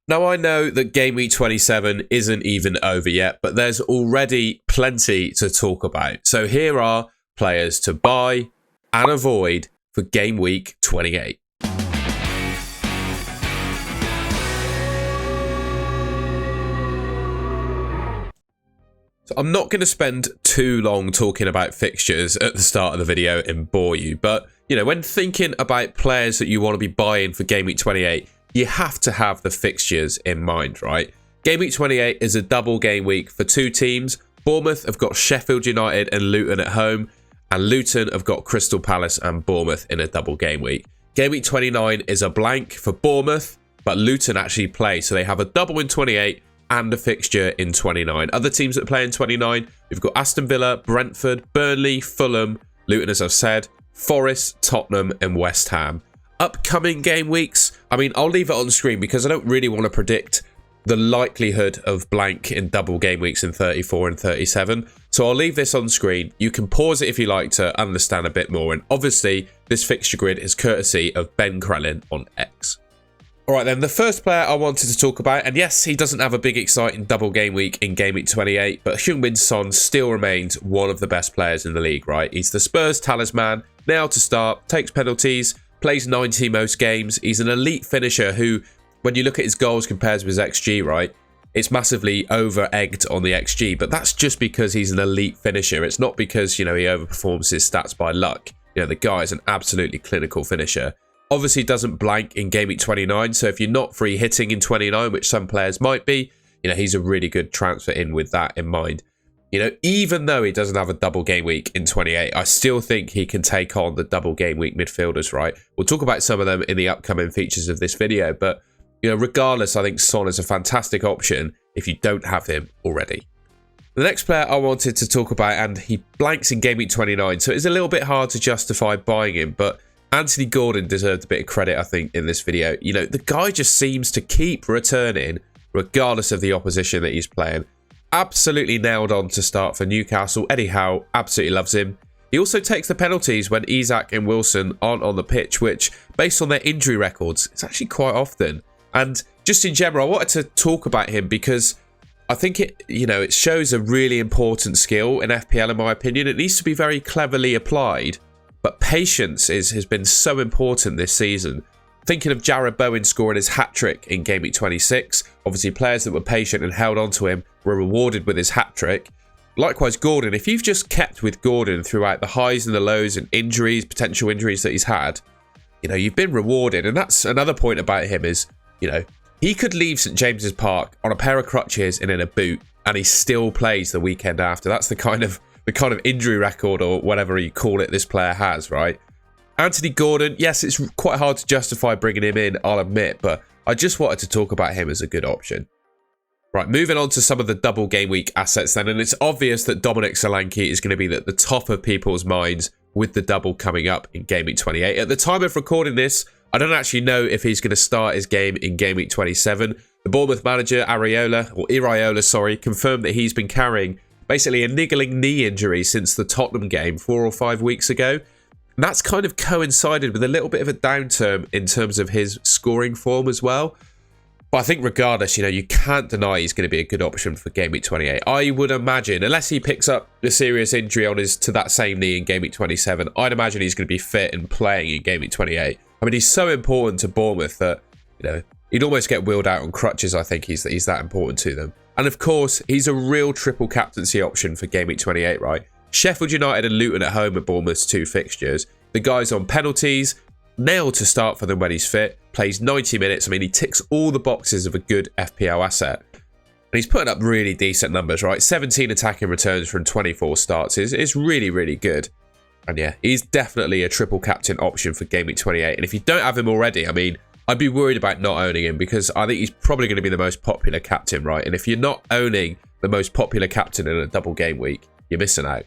Now, I know that Game Week 27 isn't even over yet, but there's already plenty to talk about. So here are players to buy and avoid for Game Week 28. So I'm not going to spend too long talking about fixtures at the start of the video and bore you, but when thinking about players that you want to be buying for Game Week 28, you have to have the fixtures in mind, right? Game Week 28 is a double game week for two teams. Bournemouth have got Sheffield United and Luton at home, and Luton have got Crystal Palace and Bournemouth in a double game week. Game Week 29 is a blank for Bournemouth, but Luton actually play, so they have a double in 28 and a fixture in 29. Other teams that play in 29, we've got Aston Villa, Brentford, Burnley, Fulham, Luton, as I've said, Forest, Tottenham, and West Ham. Upcoming game weeks, I'll leave it on screen because I don't really want to predict the likelihood of blank in double game weeks in 34 and 37. So I'll leave this on screen. You can pause it if you like to understand a bit more. And obviously, this fixture grid is courtesy of Ben Krellin on X. All right, then, the first player I wanted to talk about, and yes, he doesn't have a big exciting double game week in Game Week 28, but Heung-min Son still remains one of the best players in the league, right? He's the Spurs talisman, now to start, takes penalties, plays 90 most games. He's an elite finisher who, when you look at his goals compared to his XG, right, it's massively over-egged on the XG, but that's just because he's an elite finisher. It's not because, he overperforms his stats by luck. The guy is an absolutely clinical finisher. Obviously doesn't blank in Game Week 29, so if you're not free hitting in 29, which some players might be, he's a really good transfer in with that in mind. Even though he doesn't have a double game week in 28, I still think he can take on the double game week midfielders, right? We'll talk about some of them in the upcoming features of this video, but, regardless, I think Son is a fantastic option if you don't have him already. The next player I wanted to talk about, and he blanks in Game Week 29, so it's a little bit hard to justify buying him, but Anthony Gordon deserved a bit of credit, I think, in this video. The guy just seems to keep returning regardless of the opposition that he's playing. Absolutely nailed on to start for Newcastle. Eddie Howe absolutely loves him. He also takes the penalties when Isak and Wilson aren't on the pitch, which, based on their injury records, it's actually quite often. And just in general, I wanted to talk about him because I think it shows a really important skill in FPL, in my opinion. It needs to be very cleverly applied. But patience has been so important this season. Thinking of Jared Bowen scoring his hat-trick in Game Week 26. Obviously, players that were patient and held on to him were rewarded with his hat-trick. Likewise, Gordon. If you've just kept with Gordon throughout the highs and the lows and injuries, potential injuries that he's had, you've been rewarded. And that's another point about him is, he could leave St James's Park on a pair of crutches and in a boot, and he still plays the weekend after. That's the kind of injury record or whatever you call it this player has, right? Anthony Gordon, yes, it's quite hard to justify bringing him in, I'll admit, but I just wanted to talk about him as a good option. Right, moving on to some of the double game week assets then, and it's obvious that Dominic Solanke is going to be at the top of people's minds with the double coming up in Game Week 28. At the time of recording this, I don't actually know if he's going to start his game in Game Week 27. The Bournemouth manager, Iraola, confirmed that he's been carrying basically a niggling knee injury since the Tottenham game 4 or 5 weeks ago. And that's kind of coincided with a little bit of a downturn in terms of his scoring form as well. But I think regardless, you can't deny he's going to be a good option for Game Week 28. I would imagine, unless he picks up a serious injury to that same knee in Game Week 27, I'd imagine he's going to be fit and playing in Game Week 28. He's so important to Bournemouth that, he'd almost get wheeled out on crutches. I think he's that important to them. And of course, he's a real triple captaincy option for Game Week 28, right? Sheffield United and Luton at home at Bournemouth's two fixtures. The guy's on penalties, nailed to start for them when he's fit, plays 90 minutes. He ticks all the boxes of a good FPL asset. And he's putting up really decent numbers, right? 17 attacking returns from 24 starts is really, really good. And yeah, he's definitely a triple captain option for Game Week 28. And if you don't have him already, I'd be worried about not owning him because I think he's probably going to be the most popular captain, right? And if you're not owning the most popular captain in a double game week, you're missing out.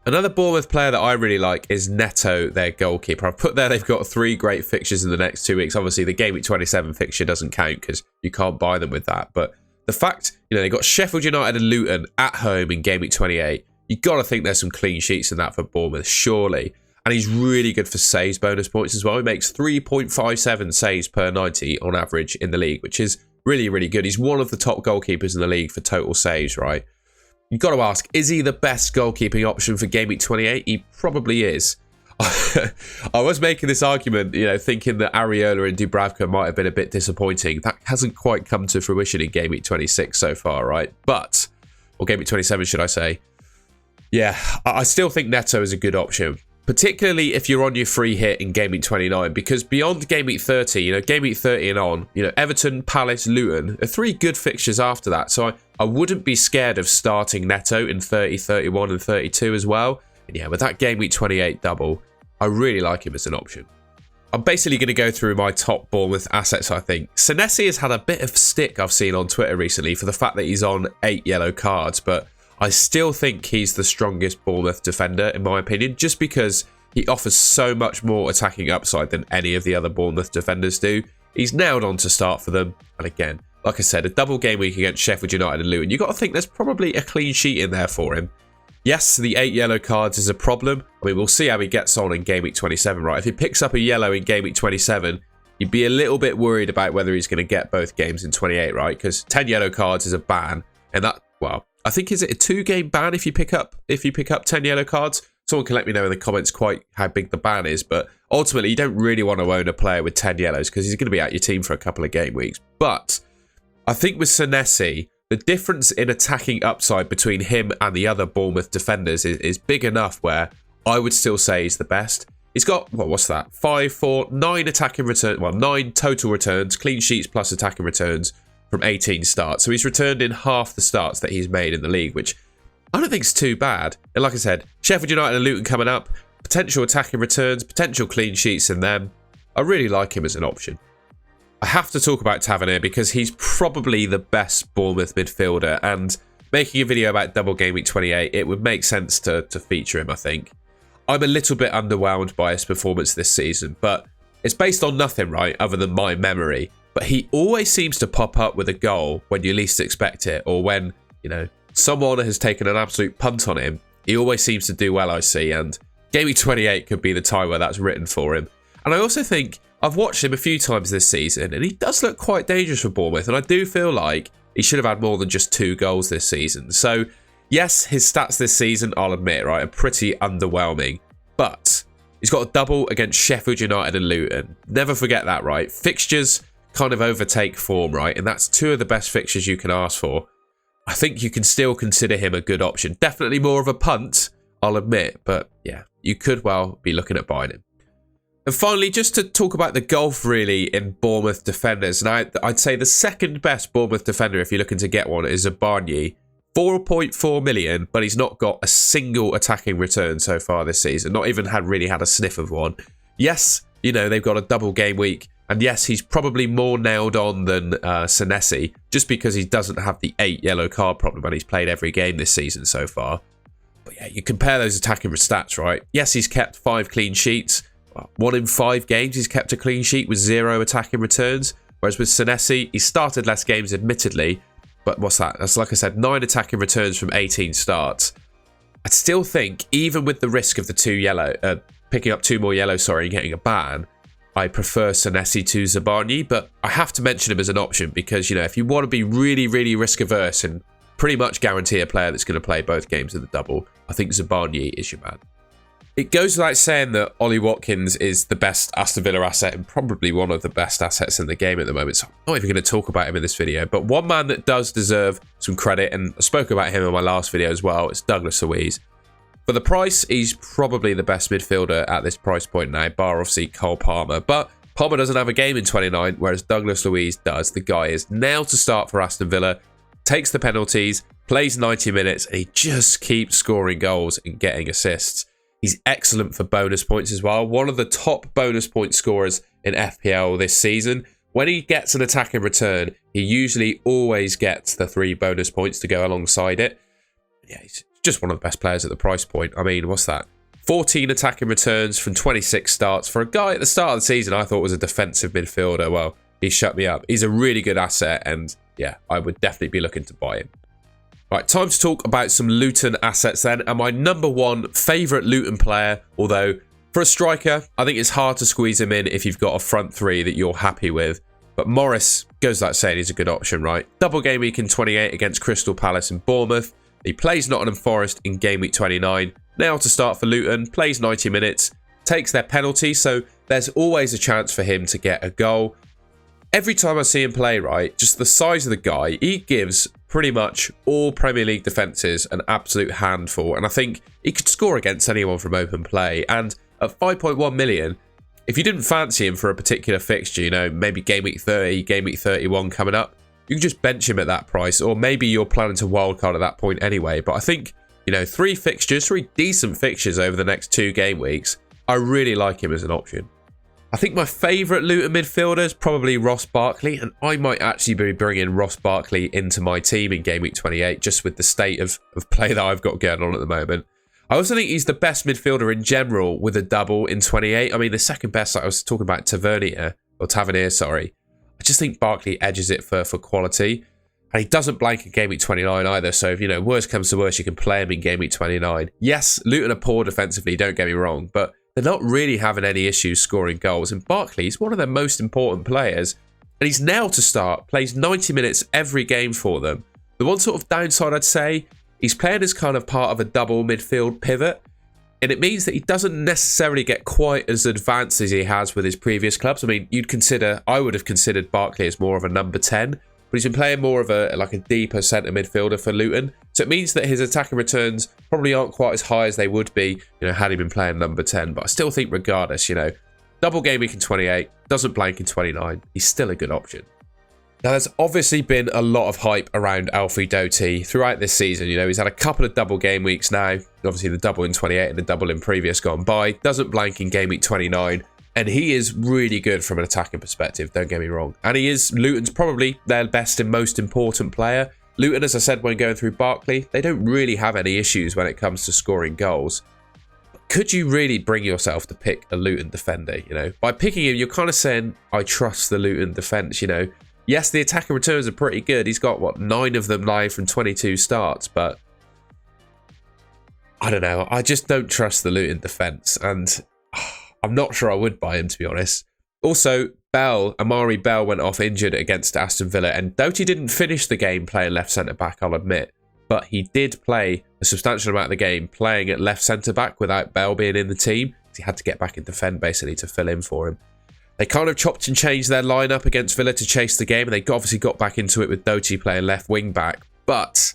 Another Bournemouth player that I really like is Neto, their goalkeeper. I've put there they've got 3 great fixtures in the next 2 weeks. Obviously, the Game Week 27 fixture doesn't count because you can't buy them with that. But the fact, they got Sheffield United and Luton at home in Game Week 28, you've got to think there's some clean sheets in that for Bournemouth, surely. And he's really good for saves bonus points as well. He makes 3.57 saves per 90 on average in the league, which is Really, really good. He's one of the top goalkeepers in the league for total saves, right? You've got to ask, is he the best goalkeeping option for Game Week 28? He probably is. I was making this argument, you know, thinking that Areola and Dubravka might have been a bit disappointing. That hasn't quite come to fruition in Game Week 26 so far, right? But, or Game Week 27, should I say. Yeah, I still think Neto is a good option, particularly if you're on your free hit in Game Week 29, because beyond Game Week 30, you know, Game Week 30 and on, you know, Everton, Palace, Luton are 3 good fixtures after that. So I wouldn't be scared of starting Neto in 30, 31 and 32 as well. And yeah, with that Game Week 28 double, I really like him as an option. I'm basically going to go through my top Bournemouth assets, I think. Senesi has had a bit of stick I've seen on Twitter recently for the fact that he's on 8 yellow cards, but I still think he's the strongest Bournemouth defender, in my opinion, just because he offers so much more attacking upside than any of the other Bournemouth defenders do. He's nailed on to start for them. And again, like I said, a double game week against Sheffield United and Luton. You've got to think there's probably a clean sheet in there for him. Yes, the 8 yellow cards is a problem. I mean, we'll see how he gets on in Game Week 27, right? If he picks up a yellow in Game Week 27, you'd be a little bit worried about whether he's going to get both games in 28, right? Because 10 yellow cards is a ban. And that, well, I think, is it a 2-game ban if you pick up 10 yellow cards? Someone can let me know in the comments quite how big the ban is. But ultimately, you don't really want to own a player with 10 yellows because he's going to be out your team for a couple of game weeks. But I think with Senesi, the difference in attacking upside between him and the other Bournemouth defenders is big enough where I would still say he's the best. He's got, well, what's that? 5, 4, 9 attacking returns, well, 9 total returns, clean sheets plus attacking returns from 18 starts. So he's returned in half the starts that he's made in the league, which I don't think is too bad. And like I said, Sheffield United and Luton coming up, potential attacking returns, potential clean sheets in them. I really like him as an option. I have to talk about Tavernier because he's probably the best Bournemouth midfielder, and making a video about double game week 28, it would make sense to feature him, I think. I'm a little bit underwhelmed by his performance this season, but it's based on nothing, right, other than my memory. But he always seems to pop up with a goal when you least expect it, or when, you know, someone has taken an absolute punt on him. He always seems to do well, I see, and game week 28 could be the time where that's written for him. And I also think I've watched him a few times this season, and he does look quite dangerous for Bournemouth, and I do feel like he should have had more than just 2 goals this season. So, yes, his stats this season, I'll admit, right, are pretty underwhelming, but he's got a double against Sheffield United and Luton. Never forget that, right? Fixtures kind of overtake form, right? And that's 2 of the best fixtures you can ask for. I think you can still consider him a good option. Definitely more of a punt, I'll admit, but yeah, you could well be looking at buying him. And finally, just to talk about the gulf really in Bournemouth defenders, and I'd say the second best Bournemouth defender, if you're looking to get one, is Zabarnyi. 4.4 million, but he's not got a single attacking return so far this season. Not even really had a sniff of one. Yes, you know, they've got a double game week, and yes, he's probably more nailed on than Senesi, just because he doesn't have the 8 yellow card problem, and he's played every game this season so far. But yeah, you compare those attacking stats, right? Yes, he's kept 5 clean sheets. 1 in 5 games he's kept a clean sheet with 0 attacking returns. Whereas with Senesi, he started less games admittedly, but what's that? That's, like I said, 9 attacking returns from 18 starts. I'd still think, even with the risk of the 2 yellow, picking up 2 more yellows, and getting a ban, I prefer Senesi to Zabarnyi, but I have to mention him as an option because, you know, if you want to be really, really risk averse and pretty much guarantee a player that's going to play both games of the double, I think Zabarnyi is your man. It goes without saying that Ollie Watkins is the best Aston Villa asset and probably one of the best assets in the game at the moment. So I'm not even going to talk about him in this video. But one man that does deserve some credit, and I spoke about him in my last video as well, is Douglas Luiz. For the price, he's probably the best midfielder at this price point now, bar obviously Cole Palmer. But Palmer doesn't have a game in 29, whereas Douglas Luiz does. The guy is nailed to start for Aston Villa, takes the penalties, plays 90 minutes, and he just keeps scoring goals and getting assists. He's excellent for bonus points as well. One of the top bonus point scorers in FPL this season. When he gets an attacking return, he usually always gets the 3 bonus points to go alongside it. Yeah, he's just one of the best players at the price point. I mean, what's that? 14 attacking returns from 26 starts. For a guy at the start of the season I thought was a defensive midfielder, well, he shut me up. He's a really good asset, and yeah, I would definitely be looking to buy him. Right, time to talk about some Luton assets then. And my number 1 favourite Luton player, although for a striker, I think it's hard to squeeze him in if you've got a front 3 that you're happy with. But Morris, goes without saying, he's a good option, right? Double game week in 28 against Crystal Palace and Bournemouth. He plays Nottingham Forest in game week 29. Now to start for Luton, plays 90 minutes, takes their penalty, so there's always a chance for him to get a goal. Every time I see him play, right, just the size of the guy, he gives pretty much all Premier League defences an absolute handful. And I think he could score against anyone from open play. And at 5.1 million, if you didn't fancy him for a particular fixture, you know, maybe game week 30, game week 31 coming up, you can just bench him at that price. Or maybe you're planning to wildcard at that point anyway. But I think, you know, three decent fixtures over the next 2 game weeks, I really like him as an option. I think my favourite Luton midfielder is probably Ross Barkley, and I might actually be bringing Ross Barkley into my team in game week 28, just with the state of play that I've got going on at the moment. I also think he's the best midfielder in general with a double in 28. I mean, the second best, like I was talking about Tavernier, sorry. I just think Barkley edges it for quality. And he doesn't blank in game week 29 either. So if, you know, worst comes to worst, you can play him in game week 29. Yes, Luton are poor defensively, don't get me wrong, but they're not really having any issues scoring goals. And Barkley's one of their most important players. And he's now to start, plays 90 minutes every game for them. The one sort of downside I'd say, he's playing as kind of part of a double midfield pivot. And it means that he doesn't necessarily get quite as advanced as he has with his previous clubs. I mean, I would have considered Barkley as more of a number 10. But he's been playing more of a deeper centre midfielder for Luton. So it means that his attacking returns probably aren't quite as high as they would be, you know, had he been playing number 10. But I still think regardless, you know, double game week in 28, doesn't blank in 29, he's still a good option. Now, there's obviously been a lot of hype around Alfie Doughty throughout this season. You know, he's had a couple of double game weeks now. Obviously, the double in 28 and the double in previous gone by. Doesn't blank in game week 29. And he is really good from an attacking perspective, don't get me wrong. And he is Luton's probably their best and most important player. Luton, as I said when going through Barkley, they don't really have any issues when it comes to scoring goals. Could you really bring yourself to pick a Luton defender, you know? By picking him, you're kind of saying, I trust the Luton defence, you know? Yes, the attacking returns are pretty good. He's got, what, 9 of them live from 22 starts, but I don't know. I just don't trust the Luton defence, and I'm not sure I would buy him, to be honest. Also, Amari Bell went off injured against Aston Villa, and Doughty didn't finish the game playing left centre-back, I'll admit, but he did play a substantial amount of the game playing at left centre-back without Bell being in the team. He had to get back and defend, basically, to fill in for him. They kind of chopped and changed their lineup against Villa to chase the game, and they obviously got back into it with Doughty playing left wing back. But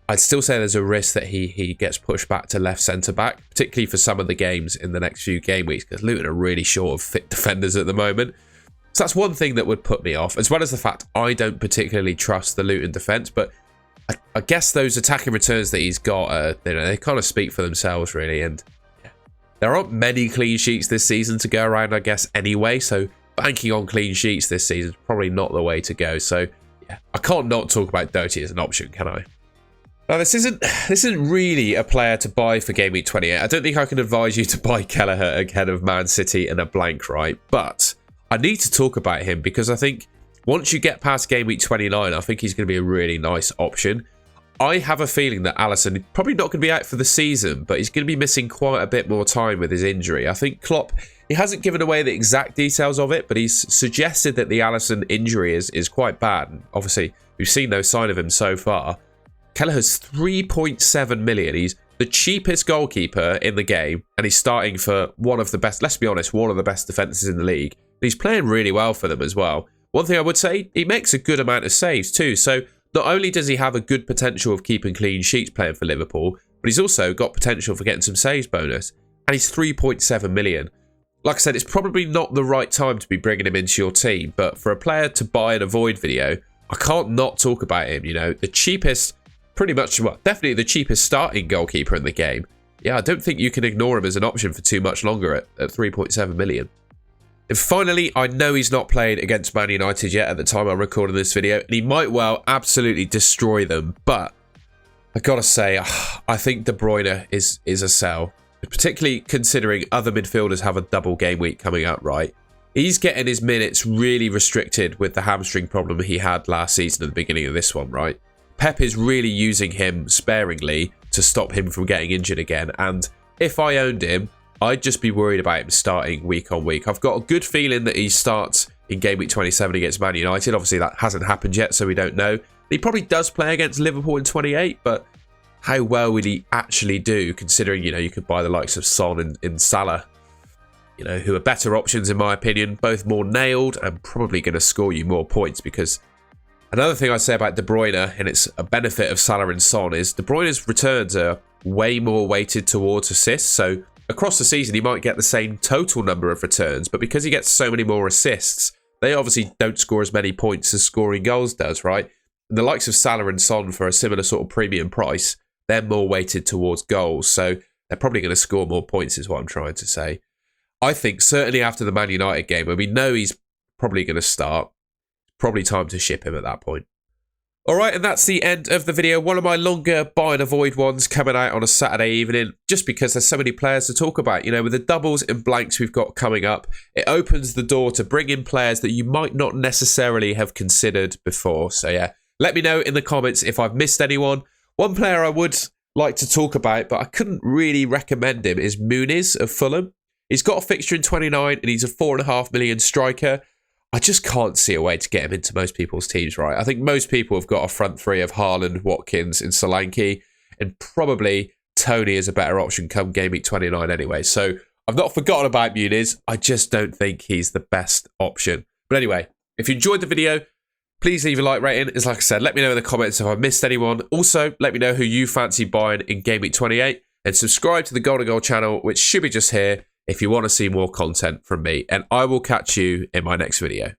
I'd still say there's a risk that he gets pushed back to left centre back, particularly for some of the games in the next few game weeks, because Luton are really short of fit defenders at the moment. So that's one thing that would put me off, as well as the fact I don't particularly trust the Luton defence. But I guess those attacking returns that he's got, you know, they kind of speak for themselves, really. And there aren't many clean sheets this season to go around, I guess, anyway. So banking on clean sheets this season is probably not the way to go. So yeah, I can't not talk about Doughty as an option, can I? Now, this isn't really a player to buy for game week 28. I don't think I can advise you to buy Kelleher ahead of Man City in a blank, right? But I need to talk about him because I think once you get past game week 29, I think he's going to be a really nice option. I have a feeling that Alisson is probably not going to be out for the season, but he's going to be missing quite a bit more time with his injury. I think Klopp, he hasn't given away the exact details of it, but he's suggested that the Alisson injury is quite bad. And obviously, we've seen no sign of him so far. Kelleher's 3.7 million. He's the cheapest goalkeeper in the game, and he's starting for one of the best, let's be honest, one of the best defences in the league. And he's playing really well for them as well. One thing I would say, he makes a good amount of saves too. So not only does he have a good potential of keeping clean sheets playing for Liverpool, but he's also got potential for getting some saves bonus. And he's 3.7 million. Like I said, it's probably not the right time to be bringing him into your team, but for a player to buy and avoid video, I can't not talk about him. You know, the cheapest, pretty much, well, definitely the cheapest starting goalkeeper in the game. Yeah, I don't think you can ignore him as an option for too much longer at 3.7 million. And finally, I know he's not played against Man United yet at the time I'm recording this video, and he might well absolutely destroy them, but I gotta say, I think De Bruyne is a sell, particularly considering other midfielders have a double game week coming up, right? He's getting his minutes really restricted with the hamstring problem he had last season at the beginning of this one, right? Pep is really using him sparingly to stop him from getting injured again, and if I owned him, I'd just be worried about him starting week on week. I've got a good feeling that he starts in Game Week 27 against Man United. Obviously, that hasn't happened yet, so we don't know. He probably does play against Liverpool in 28, but how well would he actually do, considering, you know, you could buy the likes of Son and Salah, you know, who are better options in my opinion, both more nailed and probably going to score you more points. Because another thing I say about De Bruyne, and it's a benefit of Salah and Son, is De Bruyne's returns are way more weighted towards assists. So across the season, he might get the same total number of returns, but because he gets so many more assists, they obviously don't score as many points as scoring goals does, right? And the likes of Salah and Son, for a similar sort of premium price, they're more weighted towards goals. So they're probably going to score more points is what I'm trying to say. I think certainly after the Man United game, when we know he's probably going to start, probably time to ship him at that point. All right, and that's the end of the video. One of my longer buy and avoid ones coming out on a Saturday evening, just because there's so many players to talk about. You know, with the doubles and blanks we've got coming up, it opens the door to bring in players that you might not necessarily have considered before. So yeah, let me know in the comments if I've missed anyone. One player I would like to talk about, but I couldn't really recommend him, is Muniz of Fulham. He's got a fixture in 29 and he's a 4.5 million striker. I just can't see a way to get him into most people's teams, right? I think most people have got a front three of Haaland, Watkins and Solanke, and probably Tony is a better option come Game Week 29 anyway. So I've not forgotten about Muniz. I just don't think he's the best option. But anyway, if you enjoyed the video, please leave a like rating. As like I said, let me know in the comments if I've missed anyone. Also, let me know who you fancy buying in Game Week 28. And subscribe to the Golden Goal channel, which should be just here, if you want to see more content from me. And I will catch you in my next video.